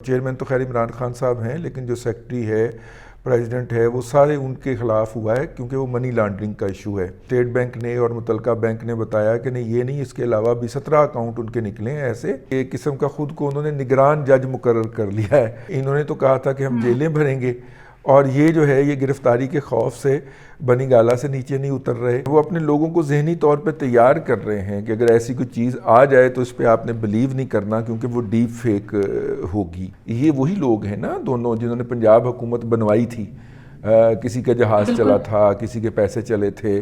Chairman تو خیر عمران خان صاحب ہیں، لیکن جو سیکرٹری ہے، پریزیڈنٹ ہے، وہ سارے ان کے خلاف ہوا ہے کیونکہ وہ منی لانڈرنگ کا ایشو ہے۔ اسٹیٹ بینک نے اور متعلقہ بینک نے بتایا کہ نہیں، یہ نہیں، اس کے علاوہ بھی 17 اکاؤنٹ ان کے نکلے ہیں ایسے۔ ایک قسم کا خود کو انہوں نے نگران جج مقرر کر لیا ہے۔ انہوں نے تو کہا تھا کہ ہم جیلیں بھریں گے، اور یہ جو ہے یہ گرفتاری کے خوف سے بنی گالہ سے نیچے نہیں اتر رہے۔ وہ اپنے لوگوں کو ذہنی طور پہ تیار کر رہے ہیں کہ اگر ایسی کوئی چیز آ جائے تو اس پہ آپ نے بلیو نہیں کرنا کیونکہ وہ ڈیپ فیک ہوگی۔ یہ وہی لوگ ہیں نا دونوں جنہوں نے پنجاب حکومت بنوائی تھی، کسی کا جہاز چلا تھا، کسی کے پیسے چلے تھے۔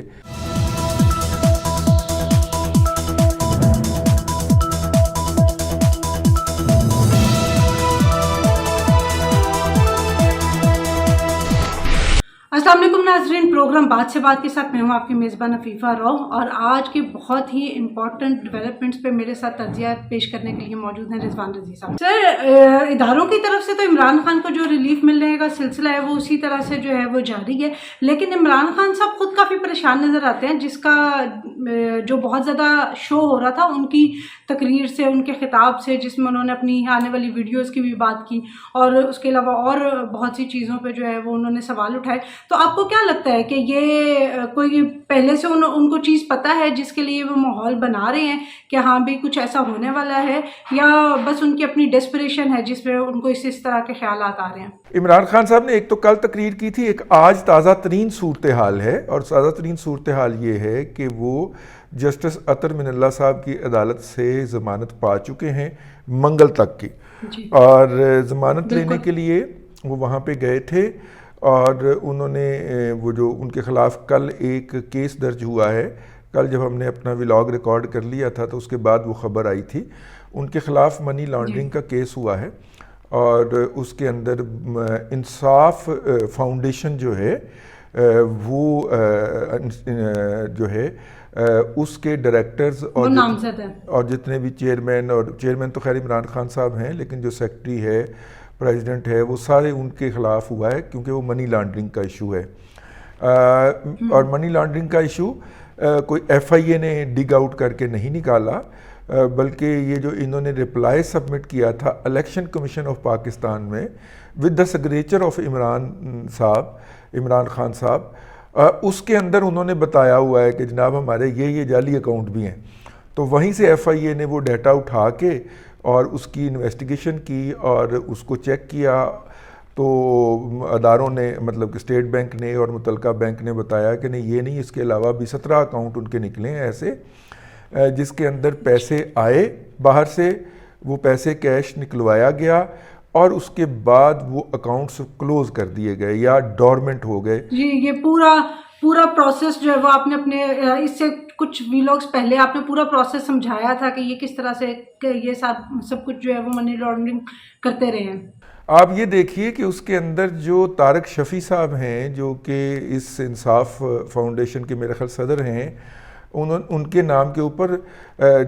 السلام علیکم ناظرین، پروگرام بات سے بات کے ساتھ میں ہوں آپ کی میزبان عفیفہ رو، اور آج کے بہت ہی امپورٹنٹ ڈیولپمنٹس پہ میرے ساتھ تجزیات پیش کرنے کے لیے موجود ہیں رضوان رضی صاحب۔ سر، اداروں کی طرف سے تو عمران خان کو جو ریلیف ملنے کا سلسلہ ہے وہ اسی طرح سے جو ہے وہ جاری ہے، لیکن عمران خان صاحب خود کافی پریشان نظر آتے ہیں، جس کا جو بہت زیادہ شو ہو رہا تھا ان کی تقریر سے، ان کے خطاب سے، جس میں انہوں نے اپنی آنے والی ویڈیوز کی بھی بات کی، اور اس کے علاوہ اور بہت سی چیزوں پہ جو ہے وہ انہوں نے سوال اٹھائے۔ تو آپ کو کیا لگتا ہے کہ یہ کوئی پہلے سے ان کو چیز پتہ ہے جس کے لیے وہ ماحول بنا رہے ہیں کہ ہاں بھی کچھ ایسا ہونے والا ہے، یا بس ان کی اپنی ڈیسپریشن ہے جس پہ ان کو اس طرح کے خیالات آ رہے ہیں؟ عمران خان صاحب نے ایک تو کل تقریر کی تھی، ایک آج تازہ ترین صورتحال ہے، اور تازہ ترین صورتحال یہ ہے کہ وہ جسٹس عطر من اللہ صاحب کی عدالت سے ضمانت پا چکے ہیں منگل تک کی، اور ضمانت لینے کے لیے وہ وہاں پہ گئے تھے، اور انہوں نے وہ جو ان کے خلاف کل ایک کیس درج ہوا ہے، کل جب ہم نے اپنا ولاگ ریکارڈ کر لیا تھا تو اس کے بعد وہ خبر آئی تھی، ان کے خلاف منی لانڈرنگ کا کیس ہوا ہے، اور اس کے اندر انصاف فاؤنڈیشن جو ہے وہ جو ہے اس کے ڈائریکٹرز اور جتنے بھی چیئرمین تو خیر عمران خان صاحب ہیں، لیکن جو سیکرٹری ہے، پریزیڈنٹ ہے، وہ سارے ان کے خلاف ہوا ہے کیونکہ وہ منی لانڈرنگ کا ایشو ہے۔ اور منی لانڈرنگ کا ایشو کوئی ایف آئی اے نے ڈگ آؤٹ کر کے نہیں نکالا، بلکہ یہ جو انہوں نے رپلائی سبمٹ کیا تھا الیکشن کمیشن آف پاکستان میں with the signature of Imran Khan صاحب، اس کے اندر انہوں نے بتایا ہوا ہے کہ جناب ہمارے یہ جعلی اکاؤنٹ بھی ہیں۔ تو وہیں سے ایف آئی اے نے وہ ڈیٹا اٹھا کے اور اس کی انویسٹیگیشن کی اور اس کو چیک کیا، تو اداروں نے مطلب کہ اسٹیٹ بینک نے اور متعلقہ بینک نے بتایا کہ نہیں، یہ نہیں، اس کے علاوہ بھی 17 اکاؤنٹ ان کے نکلے ہیں ایسے جس کے اندر پیسے آئے باہر سے، وہ پیسے کیش نکلوایا گیا، اور اس کے بعد وہ اکاؤنٹس کلوز کر دیے گئے یا ڈورمنٹ ہو گئے۔ جی، یہ پورا پروسیس جو ہے وہ آپ نے اپنے اس سے کچھ ویلاگز پہلے آپ نے پورا پروسیس سمجھایا تھا کہ یہ کس طرح سے یہ سب کچھ جو ہے وہ منی لانڈرنگ کرتے رہے ہیں۔ آپ یہ دیکھیے کہ اس کے اندر جو طارق شفیع صاحب ہیں، جو کہ اس انصاف فاؤنڈیشن کے میرے خیال صدر ہیں، ان کے نام کے اوپر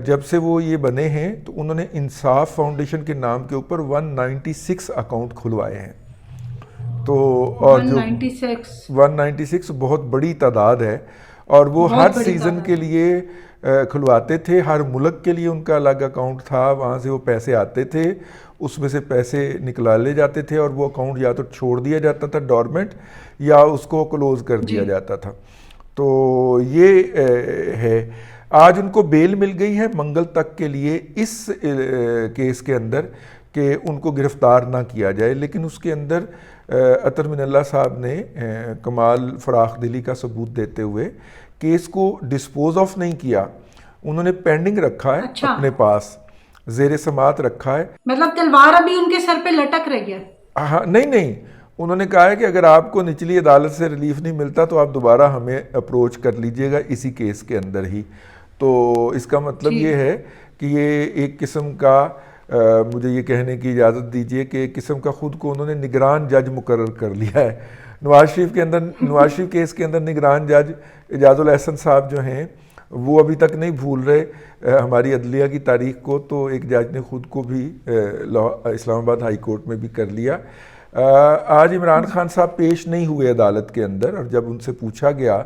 جب سے وہ یہ بنے ہیں تو انہوں نے انصاف فاؤنڈیشن کے نام کے اوپر 196 اکاؤنٹ کھلوائے ہیں۔ تو اور جو 196 بہت بڑی تعداد ہے، اور وہ ہر سیزن کے لیے کھلواتے تھے، ہر ملک کے لیے ان کا الگ اکاؤنٹ تھا، وہاں سے وہ پیسے آتے تھے، اس میں سے پیسے نکلا لے جاتے تھے، اور وہ اکاؤنٹ یا تو چھوڑ دیا جاتا تھا ڈورمنٹ، یا اس کو کلوز کر دیا جاتا تھا۔ تو یہ ہے، آج ان کو بیل مل گئی ہے منگل تک کے لیے اس کیس کے اندر کہ ان کو گرفتار نہ کیا جائے، لیکن اس کے اندر عطر من اللہ صاحب نے کمال فراخ دلی کا ثبوت دیتے ہوئے کیس کو ڈسپوز آف نہیں کیا، انہوں نے پینڈنگ رکھا ہے، اپنے پاس زیر سماعت رکھا ہے۔ مطلب تلوار ابھی ان کے سر پہ لٹک رہی ہے؟ ہاں، نہیں، انہوں نے کہا ہے کہ اگر آپ کو نچلی عدالت سے ریلیف نہیں ملتا تو آپ دوبارہ ہمیں اپروچ کر لیجئے گا اسی کیس کے اندر ہی۔ تو اس کا مطلب یہ ہے کہ یہ ایک قسم کا مجھے یہ کہنے کی اجازت دیجئے کہ ایک قسم کا خود کو انہوں نے نگران جج مقرر کر لیا ہے۔ نواز شریف کیس کے اندر نگران جج اعجاز الاحسن صاحب جو ہیں وہ ابھی تک نہیں بھول رہے ہماری عدلیہ کی تاریخ کو، تو ایک جج نے خود کو بھی اسلام آباد ہائی کورٹ میں بھی کر لیا۔ آج عمران خان صاحب پیش نہیں ہوئے عدالت کے اندر، اور جب ان سے پوچھا گیا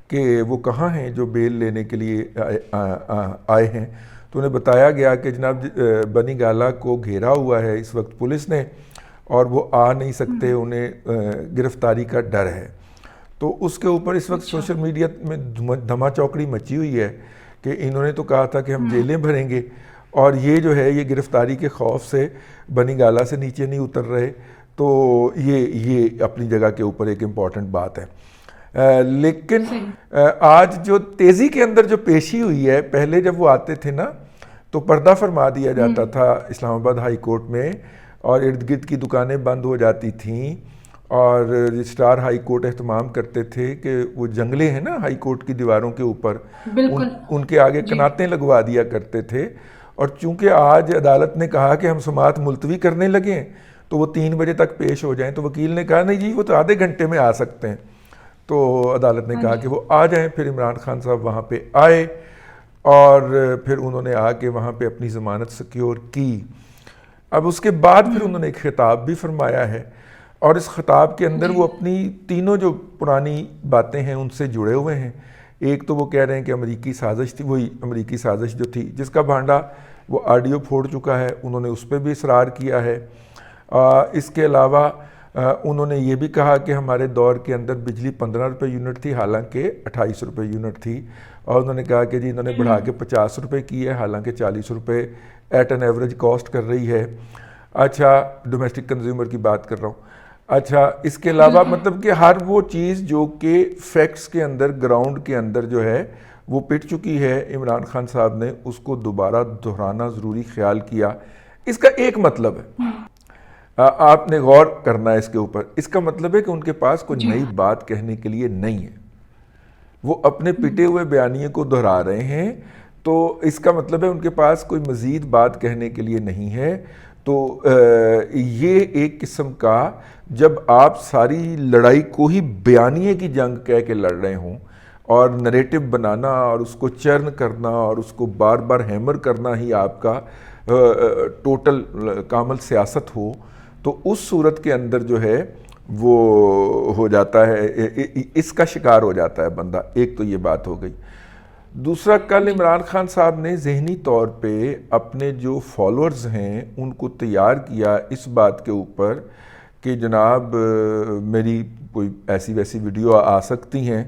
کہ وہ کہاں ہیں جو بیل لینے کے لیے آئے ہیں، تو تو انہیں بتایا گیا کہ جناب بنی گالہ کو گھیرا ہوا ہے اس وقت پولیس نے اور وہ آ نہیں سکتے، انہیں گرفتاری کا ڈر ہے. تو اس کے اوپر اس وقت سوشل میڈیا میں دھما چوکڑی مچی ہوئی ہے کہ انہوں نے تو کہا تھا کہ ہم جیلیں بھریں گے، اور یہ جو ہے یہ گرفتاری کے خوف سے بنی گالہ سے نیچے نہیں اتر رہے. تو یہ اپنی جگہ کے اوپر ایک امپورٹنٹ بات ہے. لیکن آج جو تیزی کے اندر جو پیشی ہوئی ہے، پہلے جب وہ آتے تھے نا تو پردہ فرما دیا جاتا تھا اسلام آباد ہائی کورٹ میں، اور ارد گرد کی دکانیں بند ہو جاتی تھیں، اور رجسٹرار ہائی کورٹ اہتمام کرتے تھے کہ وہ جنگلے ہیں نا ہائی کورٹ کی دیواروں کے اوپر، ان کے آگے کناتیں لگوا دیا کرتے تھے. اور چونکہ آج عدالت نے کہا کہ ہم سماعت ملتوی کرنے لگے تو وہ 3 بجے تک پیش ہو جائیں، تو وکیل نے کہا نہیں جی وہ تو آدھے گھنٹے میں آ سکتے ہیں. تو عدالت نے کہا کہ وہ آ جائیں. پھر عمران خان صاحب وہاں پہ آئے اور پھر انہوں نے آ کے وہاں پہ اپنی ضمانت سیکیور کی. اب اس کے بعد پھر انہوں نے ایک خطاب بھی فرمایا ہے، اور اس خطاب کے اندر وہ اپنی تینوں جو پرانی باتیں ہیں ان سے جڑے ہوئے ہیں. ایک تو وہ کہہ رہے ہیں کہ امریکی سازش تھی، وہی امریکی سازش جو تھی جس کا بھانڈا وہ آڈیو پھوڑ چکا ہے، انہوں نے اس پہ بھی اصرار کیا ہے. اس کے علاوہ انہوں نے یہ بھی کہا کہ ہمارے دور کے اندر بجلی 15 روپے یونٹ تھی، حالانکہ 28 روپے یونٹ تھی، اور انہوں نے کہا کہ جی انہوں نے بڑھا کے 50 روپے کی ہے، حالانکہ 40 روپے ایٹ این ایوریج کاسٹ کر رہی ہے. اچھا ڈومیسٹک کنزیومر کی بات کر رہا ہوں. اچھا اس کے علاوہ مطلب کہ ہر وہ چیز جو کہ فیکٹس کے اندر گراؤنڈ کے اندر جو ہے وہ پٹ چکی ہے، عمران خان صاحب نے اس کو دوبارہ دہرانا ضروری خیال کیا. اس کا ایک مطلب ہے، آپ نے غور کرنا ہے اس کے اوپر، اس کا مطلب ہے کہ ان کے پاس کوئی نئی بات کہنے کے لیے نہیں ہے، وہ اپنے پٹے ہوئے بیانیے کو دہرا رہے ہیں. تو اس کا مطلب ہے ان کے پاس کوئی مزید بات کہنے کے لیے نہیں ہے. تو یہ ایک قسم کا، جب آپ ساری لڑائی کو ہی بیانیے کی جنگ کہہ کے لڑ رہے ہوں اور نریٹو بنانا اور اس کو چرن کرنا اور اس کو بار بار ہیمر کرنا ہی آپ کا ٹوٹل کامل سیاست ہو، تو اس صورت کے اندر جو ہے وہ ہو جاتا ہے، اس کا شکار ہو جاتا ہے بندہ. ایک تو یہ بات ہو گئی. دوسرا، کل عمران خان صاحب نے ذہنی طور پہ اپنے جو فالوورز ہیں ان کو تیار کیا اس بات کے اوپر کہ جناب میری کوئی ایسی ویسی ویڈیو آ سکتی ہیں،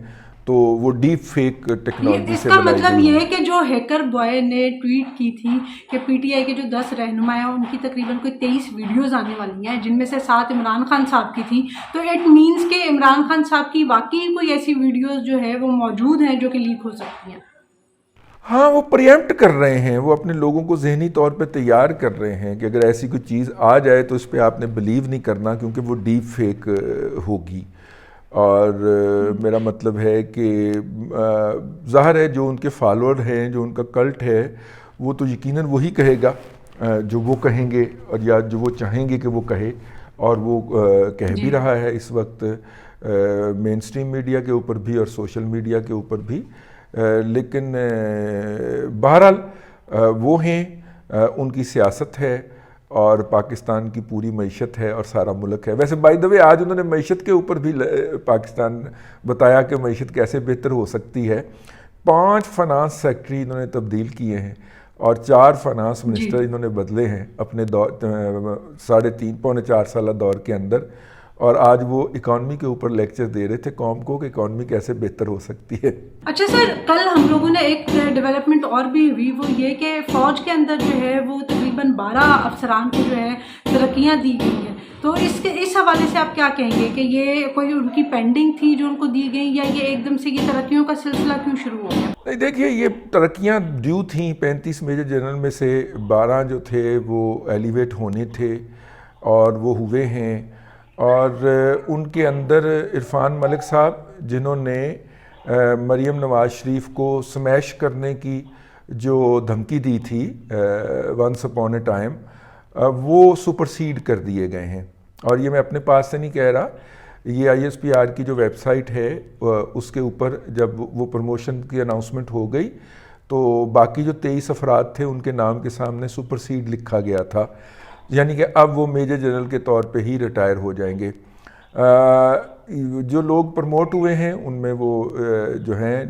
تو وہ ڈیپ فیک ٹیکنالوجی سے بنائی گئی. اس کا مطلب یہ ہے کہ جو ہیکر بوائے نے ٹویٹ کی تھی کہ پی ٹی آئی کے جو 10 رہنما ہیں ان کی تقریباً کوئی 23 ویڈیوز آنے والی ہیں، جن میں سے 7 عمران خان صاحب کی تھی. تو اٹ مینس کہ عمران خان صاحب کی واقعی کوئی ایسی ویڈیوز جو ہے وہ موجود ہیں جو کہ لیک ہو سکتی ہیں. ہاں وہ پریمپٹ کر رہے ہیں، وہ اپنے لوگوں کو ذہنی طور پہ تیار کر رہے ہیں کہ اگر ایسی کوئی چیز آ جائے تو اس پہ آپ نے بلیو نہیں کرنا، کیونکہ وہ ڈیپ فیک ہوگی. اور میرا مطلب ہے کہ ظاہر ہے جو ان کے فالوور ہیں، جو ان کا کلٹ ہے، وہ تو یقیناً وہی کہے گا جو وہ کہیں گے، اور یا جو وہ چاہیں گے کہ وہ کہے، اور وہ کہہ بھی رہا ہے اس وقت مین سٹریم میڈیا کے اوپر بھی اور سوشل میڈیا کے اوپر بھی. لیکن بہرحال وہ ہیں، ان کی سیاست ہے اور پاکستان کی پوری معیشت ہے اور سارا ملک ہے. ویسے بائی دا وے آج انہوں نے معیشت کے اوپر بھی پاکستان بتایا کہ معیشت کیسے بہتر ہو سکتی ہے. 5 فنانس سیکٹری انہوں نے تبدیل کیے ہیں اور 4 فنانس منسٹر انہوں نے بدلے ہیں اپنے 3.5-4 سالہ دور کے اندر. اور آج وہ اکانومی کے اوپر لیکچر دے رہے تھے قوم کو کہ اکانومی کیسے بہتر ہو سکتی ہے. اچھا سر، کل ہم لوگوں نے ایک ڈیولپمنٹ اور بھی ہوئی، وہ یہ کہ فوج کے اندر جو ہے وہ تقریباً 12 افسران کو جو ہے ترقیاں دی گئی ہیں. تو اس حوالے سے آپ کیا کہیں گے کہ یہ کوئی ان کی پینڈنگ تھی جو ان کو دی گئی، یا یہ ایک دم سے یہ ترقیوں کا سلسلہ کیوں شروع ہو گیا؟ نہیں دیکھیے، یہ ترقیاں ڈیو تھیں. 35 میجر جنرل میں سے 12 جو تھے وہ ایلیویٹ ہونے تھے اور وہ ہوئے ہیں. اور ان کے اندر عرفان ملک صاحب جنہوں نے مریم نواز شریف کو سمیش کرنے کی جو دھمکی دی تھی ونس اپون اے ٹائم، وہ سپرسیڈ کر دیے گئے ہیں. اور یہ میں اپنے پاس سے نہیں کہہ رہا، یہ ISPR کی جو ویب سائٹ ہے اس کے اوپر جب وہ پروموشن کی اناؤنسمنٹ ہو گئی تو باقی جو 23 افراد تھے ان کے نام کے سامنے سپرسیڈ لکھا گیا تھا، یعنی کہ اب وہ میجر جنرل کے طور پہ ہی ریٹائر ہو جائیں گے. جو لوگ پروموٹ ہوئے ہیں ان میں وہ جو ہیں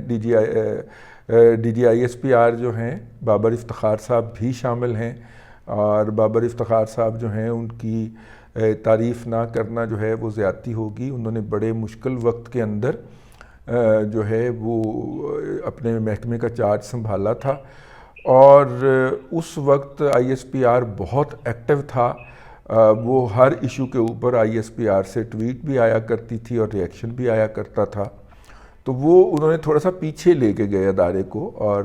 DGISPR جو ہیں بابر افتخار صاحب بھی شامل ہیں، اور بابر افتخار صاحب جو ہیں ان کی تعریف نہ کرنا جو ہے وہ زیادتی ہوگی. انہوں نے بڑے مشکل وقت کے اندر جو ہے وہ اپنے محکمے کا چارج سنبھالا تھا، اور اس وقت ISPR بہت ایکٹیو تھا. وہ ہر ایشو کے اوپر ISPR سے ٹویٹ بھی آیا کرتی تھی اور ریئیکشن بھی آیا کرتا تھا. تو وہ انہوں نے تھوڑا سا پیچھے لے کے گئے ادارے کو، اور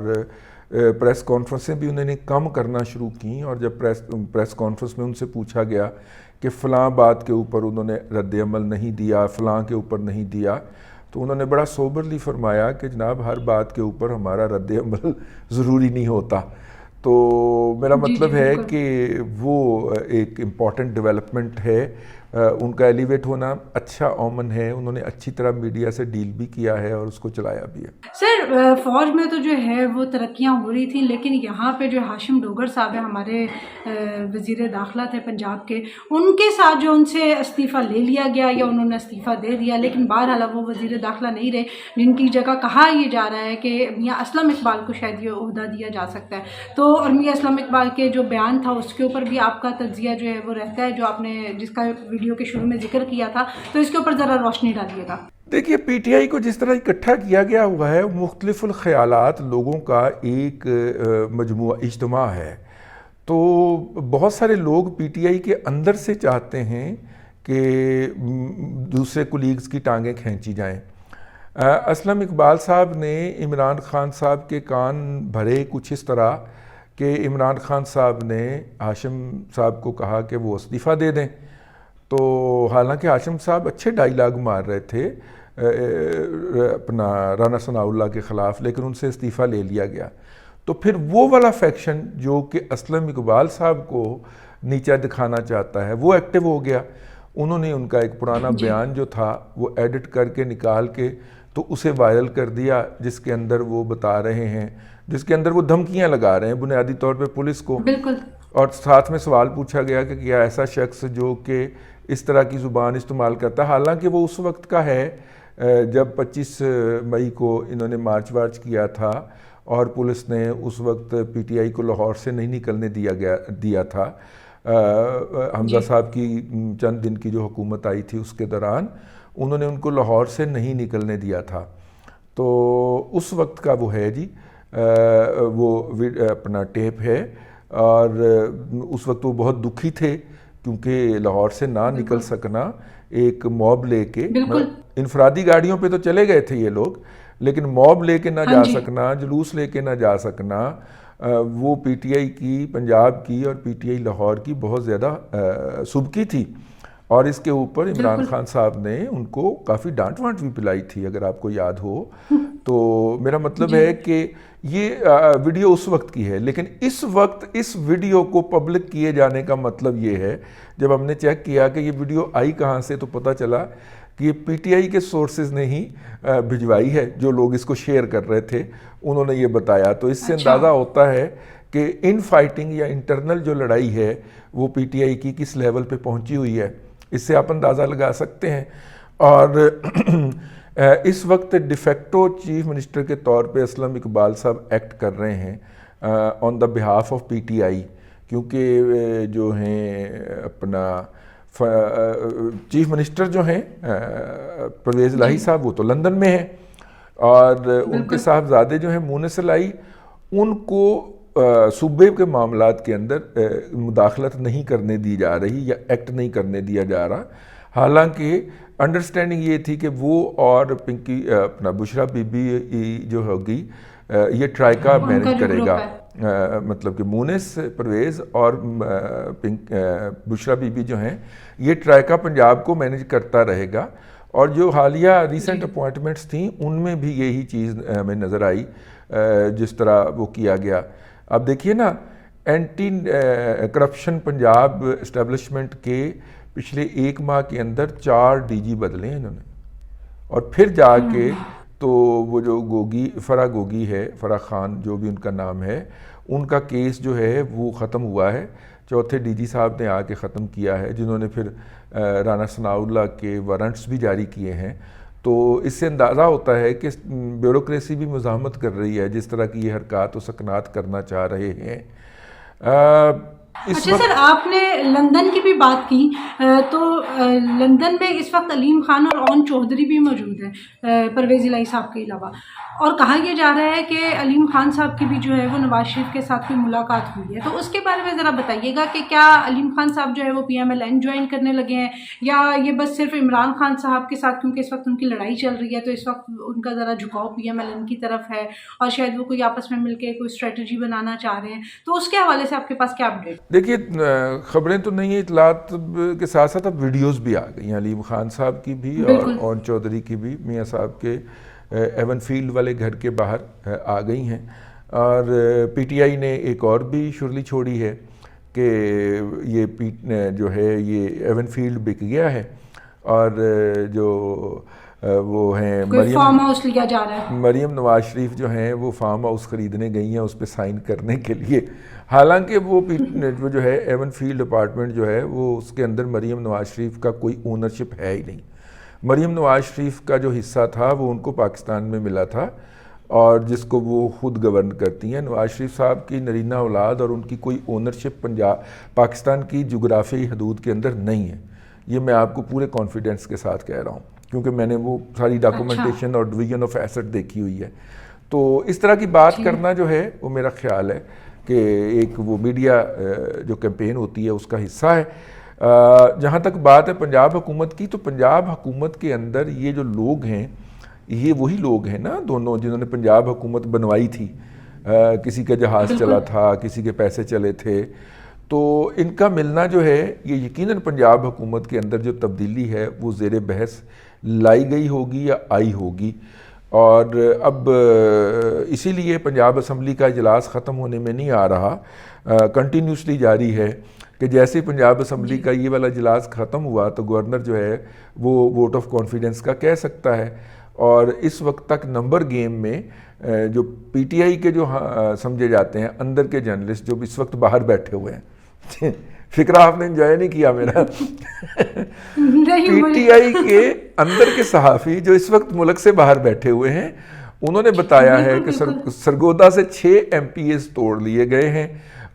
پریس کانفرنسیں بھی انہوں نے کم کرنا شروع کیں. اور جب پریس کانفرنس میں ان سے پوچھا گیا کہ فلاں بات کے اوپر انہوں نے رد عمل نہیں دیا، فلاں کے اوپر نہیں دیا، تو انہوں نے بڑا سوبرلی فرمایا کہ جناب ہر بات کے اوپر ہمارا رد عمل ضروری نہیں ہوتا. تو میرا مطلب ہے کہ وہ ایک امپورٹنٹ ڈیولپمنٹ ہے. ان کا ایلیویٹ ہونا اچھا اومن ہے. انہوں نے اچھی طرح میڈیا سے ڈیل بھی کیا ہے اور اس کو چلایا بھی ہے. سر فوج میں تو جو ہے وہ ترقیاں ہو رہی تھیں، لیکن یہاں پہ جو ہاشم ڈوگر صاحب ہیں ہمارے وزیر داخلہ تھے پنجاب کے، ان کے ساتھ جو ان سے استعفیٰ لے لیا گیا یا انہوں نے استعفیٰ دے دیا، لیکن بہرحال وہ وزیر داخلہ نہیں رہے، جن کی جگہ کہا یہ جا رہا ہے کہ میاں اسلم اقبال کو شاید یہ عہدہ دیا جا سکتا ہے. تو اور میاں اسلم اقبال کے جو بیان تھا اس کے اوپر بھی آپ کا تجزیہ جو ہے وہ رہتا ہے، جو آپ نے جس کا ویڈیو کے شروع میں ذکر کیا تھا، تو اس کے اوپر ذرا روشنی ڈالیے گا. دیکھیے PTI کو جس طرح اکٹھا کیا گیا ہوا ہے، مختلف الخیالات لوگوں کا ایک مجموعہ اجتماع ہے. تو بہت سارے لوگ PTI کے اندر سے چاہتے ہیں کہ دوسرے کولیگز کی ٹانگیں کھینچی جائیں. اسلم اقبال صاحب نے عمران خان صاحب کے کان بھرے کچھ اس طرح کہ عمران خان صاحب نے ہاشم صاحب کو کہا کہ وہ استعفیٰ دے دیں. تو حالانکہ ہاشم صاحب اچھے ڈائیلاگ مار رہے تھے اپنا رانا ثناء اللہ کے خلاف، لیکن ان سے استعفیٰ لے لیا گیا. تو پھر وہ والا فیکشن جو کہ اسلم اقبال صاحب کو نیچا دکھانا چاہتا ہے وہ ایکٹیو ہو گیا. انہوں نے ان کا ایک پرانا بیان جو تھا وہ ایڈٹ کر کے نکال کے تو اسے وائرل کر دیا، جس کے اندر وہ بتا رہے ہیں، جس کے اندر وہ دھمکیاں لگا رہے ہیں بنیادی طور پہ پولیس کو. بالکل. اور ساتھ میں سوال پوچھا گیا کہ کیا ایسا شخص جو کہ اس طرح کی زبان استعمال کرتا ہے، حالانکہ وہ اس وقت کا ہے جب 25 مئی کو انہوں نے مارچ کیا تھا اور پولیس نے اس وقت PTI کو لاہور سے نہیں نکلنے دیا تھا. حمزہ صاحب کی چند دن کی جو حکومت آئی تھی اس کے دوران انہوں نے ان کو لاہور سے نہیں نکلنے دیا تھا. تو اس وقت کا وہ ہے جی، وہ اپنا ٹیپ ہے. اور اس وقت وہ بہت دکھی تھے کیونکہ لاہور سے نہ نکل سکنا، ایک موب لے کے، انفرادی گاڑیوں پہ تو چلے گئے تھے یہ لوگ، لیکن موب لے کے نہ جا سکنا، جلوس لے کے نہ جا سکنا، وہ PTI کی، پنجاب کی اور PTI لاہور کی بہت زیادہ سبکی تھی. اور اس کے اوپر عمران خان صاحب نے ان کو کافی ڈانٹ وانٹ بھی پلائی تھی، اگر آپ کو یاد ہو. تو میرا مطلب ہے کہ یہ ویڈیو اس وقت کی ہے، لیکن اس وقت اس ویڈیو کو پبلک کیے جانے کا مطلب یہ ہے، جب ہم نے چیک کیا کہ یہ ویڈیو آئی کہاں سے، تو پتہ چلا کہ یہ PTI کے سورسز نے ہی بھجوائی ہے. جو لوگ اس کو شیئر کر رہے تھے انہوں نے یہ بتایا. تو اس سے اندازہ ہوتا ہے کہ ان فائٹنگ یا انٹرنل جو لڑائی ہے وہ PTI کی کس لیول پہ پہنچی ہوئی ہے، اس سے آپ اندازہ لگا سکتے ہیں. اور اس وقت ڈیفیکٹو چیف منسٹر کے طور پہ اسلم اقبال صاحب ایکٹ کر رہے ہیں آن دا بہاف آف PTI، کیونکہ جو ہیں اپنا چیف منسٹر جو ہیں پرویز الہی صاحب وہ تو لندن میں ہیں، اور ان کے صاحبزادے جو ہیں مونس الہی، ان کو صوبے کے معاملات کے اندر مداخلت نہیں کرنے دی جا رہی یا ایکٹ نہیں کرنے دیا جا رہا. حالانکہ انڈرسٹینڈنگ یہ تھی کہ وہ اور پنکی اپنا بشرا بی بی جو ہوگی یہ ٹرائیکا مینیج کرے گا، مطلب کہ مونس، پرویز اور بشرا بی بی جو ہیں یہ ٹرائیکا پنجاب کو مینیج کرتا رہے گا. اور جو حالیہ ریسنٹ اپوائنٹمنٹس تھیں ان میں بھی یہی چیز ہمیں نظر آئی جس طرح وہ کیا گیا. اب دیکھیے نا، اینٹی کرپشن پنجاب اسٹیبلشمنٹ کے پچھلے 1 ماہ کے اندر 4 DG بدلے ہیں انہوں نے. اور پھر جا کے تو وہ جو فرا گوگی ہے، فرا خان جو بھی ان کا نام ہے، ان کا کیس جو ہے وہ ختم ہوا ہے. 4تھے DG صاحب نے آ کے ختم کیا ہے، جنہوں نے پھر رانا ثناء اللہ کے وارنٹس بھی جاری کیے ہیں. تو اس سے اندازہ ہوتا ہے کہ بیوروکریسی بھی مزاحمت کر رہی ہے جس طرح کی یہ حرکات و سکنات کرنا چاہ رہے ہیں. اچھا سر، آپ نے لندن کی بھی بات کی، تو لندن میں اس وقت علیم خان اور اون چودھری بھی موجود ہیں پرویز الہی صاحب کے علاوہ، اور کہا یہ جا رہا ہے کہ علیم خان صاحب کی بھی جو ہے وہ نواز شریف کے ساتھ کوئی ملاقات ہوئی ہے. تو اس کے بارے میں ذرا بتائیے گا کہ کیا علیم خان صاحب جو ہے وہ PMLN جوائن کرنے لگے ہیں، یا یہ بس صرف عمران خان صاحب کے ساتھ، کیونکہ اس وقت ان کی لڑائی چل رہی ہے تو اس وقت ان کا ذرا جھکاؤ PMLN کی طرف ہے، اور شاید وہ کوئی آپس میں مل کے کوئی اسٹریٹجی بنانا چاہ رہے ہیں. تو اس کے حوالے سے آپ کے پاس کیا اپڈیٹ؟ دیکھیے، خبریں تو نہیں ہیں، اطلاعات کے ساتھ ساتھ اب ویڈیوز بھی آ گئی ہیں علیم خان صاحب کی بھی اور اون چودھری کی بھی، میاں صاحب کے ایون فیلڈ والے گھر کے باہر آ گئی ہیں. اور PTI نے ایک اور بھی شرلی چھوڑی ہے کہ یہ جو ہے یہ ایون فیلڈ بک گیا ہے، اور جو وہ ہیں فارم ہاؤس لیا جا رہا ہے، مریم نواز شریف جو ہیں وہ فارم ہاؤس خریدنے گئی ہیں اس پہ سائن کرنے کے لیے. حالانکہ وہ جو ہے ایون فیلڈ اپارٹمنٹ جو ہے وہ اس کے اندر مریم نواز شریف کا کوئی اونرشپ ہے ہی نہیں. مریم نواز شریف کا جو حصہ تھا وہ ان کو پاکستان میں ملا تھا، اور جس کو وہ خود گورن کرتی ہیں. نواز شریف صاحب کی نرینہ اولاد اور ان کی کوئی اونرشپ پاکستان کی جغرافیائی حدود کے اندر نہیں ہے. یہ میں آپ کو پورے کانفیڈنس کے ساتھ کہہ رہا ہوں، کیونکہ میں نے وہ ساری ڈاکومنٹیشن اور ڈویژن آف ایسٹ دیکھی ہوئی ہے. تو اس طرح کی بات کرنا جو ہے وہ میرا خیال ہے کہ ایک وہ میڈیا جو کیمپین ہوتی ہے اس کا حصہ ہے. جہاں تک بات ہے پنجاب حکومت کی، تو پنجاب حکومت کے اندر یہ جو لوگ ہیں یہ وہی لوگ ہیں نا دونوں جنہوں نے پنجاب حکومت بنوائی تھی. کسی کا جہاز چلا تھا، کسی کے پیسے چلے تھے. تو ان کا ملنا جو ہے یہ یقیناً پنجاب حکومت کے اندر جو تبدیلی ہے وہ زیر بحث لائی گئی ہوگی یا آئی ہوگی. اور اب اسی لیے پنجاب اسمبلی کا اجلاس ختم ہونے میں نہیں آ رہا، کنٹینیوسلی جاری ہے کہ جیسے پنجاب اسمبلی کا یہ والا اجلاس ختم ہوا تو گورنر جو ہے وہ ووٹ آف کانفیڈنس کا کہہ سکتا ہے. اور اس وقت تک نمبر گیم میں جو PTI کے جو سمجھے جاتے ہیں اندر کے جرنلسٹ جو اس وقت باہر بیٹھے ہوئے ہیں، فکرہ آپ نے انجوائے نہیں کیا میرا. PTI کے اندر کے صحافی جو اس وقت ملک سے باہر بیٹھے ہوئے ہیں، انہوں نے بتایا ہے کہ سرگودا سے 6 MPAs توڑ لیے گئے ہیں،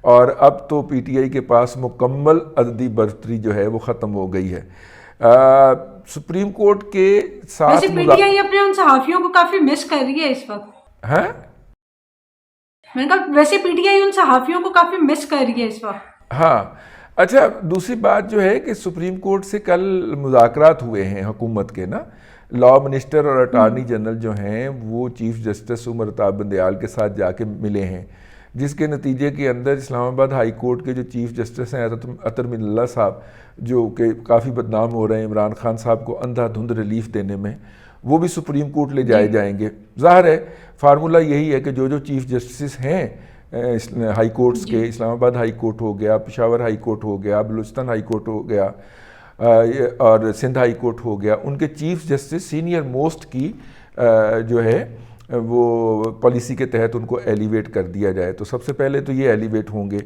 اور اب تو PTI کے پاس مکمل عددی برتری جو ہے وہ ختم ہو گئی ہے. سپریم کورٹ کے ساتھ PTI اپنے ان صحافیوں کو کافی مس کر رہی ہے اس وقت. ہاں، میں نے کہا ویسے PTI ان صحافیوں کو کافی مس کر رہی ہے اس وقت. ہاں. اچھا، دوسری بات جو ہے کہ سپریم کورٹ سے کل مذاکرات ہوئے ہیں حکومت کے نا، لا منسٹر اور اٹارنی جنرل جو ہیں وہ چیف جسٹس عمر اتاب بندیال کے ساتھ جا کے ملے ہیں، جس کے نتیجے کے اندر اسلام آباد ہائی کورٹ کے جو چیف جسٹس ہیں عطر من اللہ صاحب، جو کہ کافی بدنام ہو رہے ہیں عمران خان صاحب کو اندھا دھند ریلیف دینے میں، وہ بھی سپریم کورٹ لے جائے جائیں گے. ظاہر ہے فارمولہ یہی ہے کہ جو چیف جسٹس ہیں ہائی کورٹس کے، اسلام آباد ہائی کورٹ ہو گیا، پشاور ہائی کورٹ ہو گیا، بلوچستان ہائی کورٹ ہو گیا، اور سندھ ہائی کورٹ ہو گیا، ان کے چیف جسٹس سینئر موسٹ کی جو ہے وہ پالیسی کے تحت ان کو ایلیویٹ کر دیا جائے. تو سب سے پہلے تو یہ ایلیویٹ ہوں گے.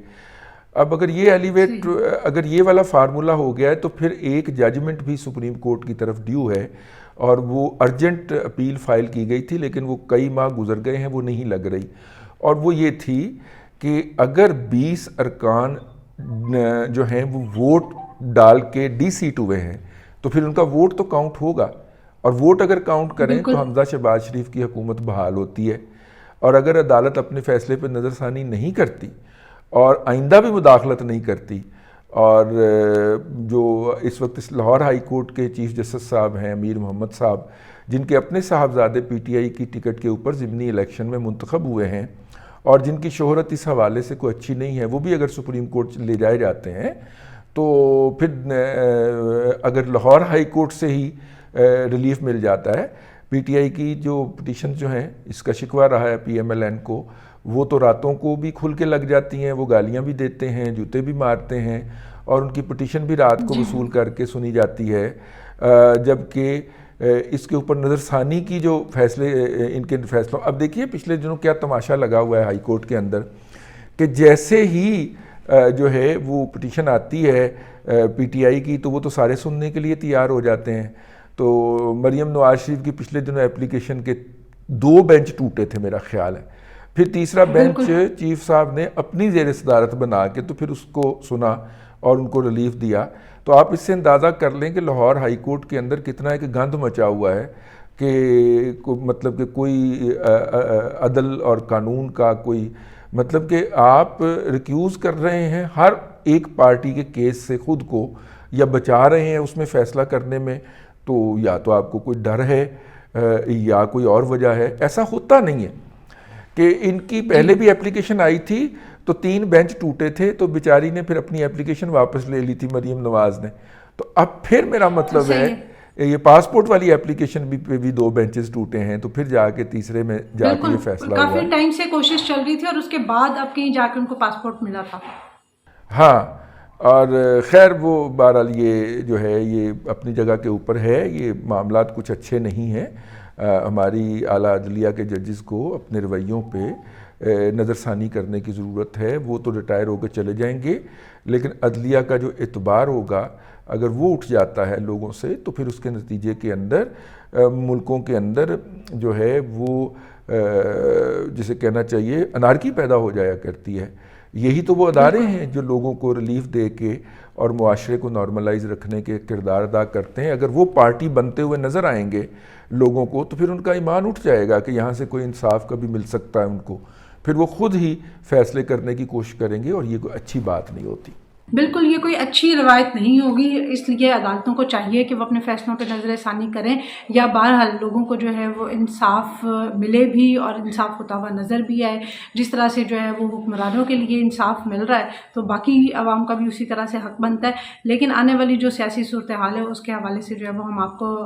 اب اگر یہ والا فارمولہ ہو گیا ہے تو پھر ایک ججمنٹ بھی سپریم کورٹ کی طرف ڈیو ہے، اور وہ ارجنٹ اپیل فائل کی گئی تھی لیکن وہ کئی ماہ گزر گئے ہیں، وہ نہیں لگ رہی. اور وہ یہ تھی کہ اگر 20 ارکان جو ہیں وہ ووٹ ڈال کے ڈی سیٹ ہوئے ہیں تو پھر ان کا ووٹ تو کاؤنٹ ہوگا، اور ووٹ اگر کاؤنٹ کریں تو حمزہ شہباز شریف کی حکومت بحال ہوتی ہے. اور اگر عدالت اپنے فیصلے پہ نظر ثانی نہیں کرتی اور آئندہ بھی مداخلت نہیں کرتی، اور جو اس وقت لاہور ہائی کورٹ کے چیف جسٹس صاحب ہیں امیر محمد صاحب، جن کے اپنے صاحبزادے PTI کی ٹکٹ کے اوپر ضمنی الیکشن میں منتخب ہوئے ہیں اور جن کی شہرت اس حوالے سے کوئی اچھی نہیں ہے، وہ بھی اگر سپریم کورٹ لے جائے جاتے ہیں تو پھر اگر لاہور ہائی کورٹ سے ہی ریلیف مل جاتا ہے. PTI کی جو پٹیشن جو ہیں، اس کا شکوہ رہا ہے PMLN کو، وہ تو راتوں کو بھی کھل کے لگ جاتی ہیں، وہ گالیاں بھی دیتے ہیں، جوتے بھی مارتے ہیں، اور ان کی پٹیشن بھی رات کو وصول کر کے سنی جاتی ہے. جبکہ اس کے اوپر نظر ثانی کی جو فیصلے ان کے فیصلوں، اب دیکھیے پچھلے دنوں کیا تماشا لگا ہوا ہے ہائی کورٹ کے اندر کہ جیسے ہی جو ہے وہ پٹیشن آتی ہے PTI کی تو وہ تو سارے سننے کے لیے تیار ہو جاتے ہیں. تو مریم نواز شریف کی پچھلے دنوں اپلیکیشن کے 2 بینچ ٹوٹے تھے میرا خیال ہے، پھر تیسرا بینچ چیف صاحب نے اپنی زیر صدارت بنا کے تو پھر اس کو سنا اور ان کو ریلیف دیا. تو آپ اس سے اندازہ کر لیں کہ لاہور ہائی کورٹ کے اندر کتنا ایک گند مچا ہوا ہے کہ مطلب کہ کوئی عدل اور قانون کا کوئی مطلب کہ آپ ریکیوز کر رہے ہیں ہر ایک پارٹی کے کیس سے خود کو، یا بچا رہے ہیں اس میں فیصلہ کرنے میں. تو یا تو آپ کو کوئی ڈر ہے یا کوئی اور وجہ ہے. ایسا ہوتا نہیں ہے کہ ان کی پہلے بھی اپلیکیشن آئی تھی تو 3 بینچ ٹوٹے تھے تو بیچاری نے پھر اپنی اپلیکیشن واپس لے لی تھی مریم نواز نے. تو اب پھر میرا مطلب ہے یہ پاسپورٹ والی اپلیکیشن پہ بھی 2 بینچز ٹوٹے ہیں، تو پھر جا کے تیسرے میں جا کے یہ فیصلہ ہوا. کافی ٹائم سے کوشش چل رہی تھی اور اس کے بعد اب کہیں جا کے ان کو پاسپورٹ ملا تھا. ہاں، اور خیر وہ بہرحال یہ جو ہے یہ اپنی جگہ کے اوپر ہے. یہ معاملات کچھ اچھے نہیں ہیں. ہماری اعلیٰ عدلیہ کے ججز کو اپنے رویوں پہ نظر ثانی کرنے کی ضرورت ہے. وہ تو ریٹائر ہو کے چلے جائیں گے، لیکن عدلیہ کا جو اعتبار ہوگا اگر وہ اٹھ جاتا ہے لوگوں سے تو پھر اس کے نتیجے کے اندر ملکوں کے اندر جو ہے وہ جسے کہنا چاہیے انارکی پیدا ہو جایا کرتی ہے. یہی تو وہ ادارے ہیں جو لوگوں کو ریلیف دے کے اور معاشرے کو نارملائز رکھنے کے کردار ادا کرتے ہیں. اگر وہ پارٹی بنتے ہوئے نظر آئیں گے لوگوں کو تو پھر ان کا ایمان اٹھ جائے گا کہ یہاں سے کوئی انصاف کا بھی مل سکتا ہے ان کو. پھر وہ خود ہی فیصلے کرنے کی کوشش کریں گے اور یہ کوئی اچھی بات نہیں ہوتی. بالکل یہ کوئی اچھی روایت نہیں ہوگی. اس لیے عدالتوں کو چاہیے کہ وہ اپنے فیصلوں پہ نظر ثانی کریں، یا بہرحال لوگوں کو جو ہے وہ انصاف ملے بھی اور انصاف ہوتا ہوا نظر بھی آئے. جس طرح سے جو ہے وہ حکمرانوں کے لیے انصاف مل رہا ہے تو باقی عوام کا بھی اسی طرح سے حق بنتا ہے. لیکن آنے والی جو سیاسی صورتحال ہے اس کے حوالے سے جو ہے وہ ہم آپ کو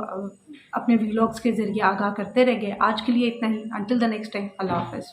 اپنے ویلاگس کے ذریعے آگاہ کرتے رہیں گے. آج کے لیے اتنا ہی. انٹل دا نیکسٹ ٹائم، اللہ حافظ.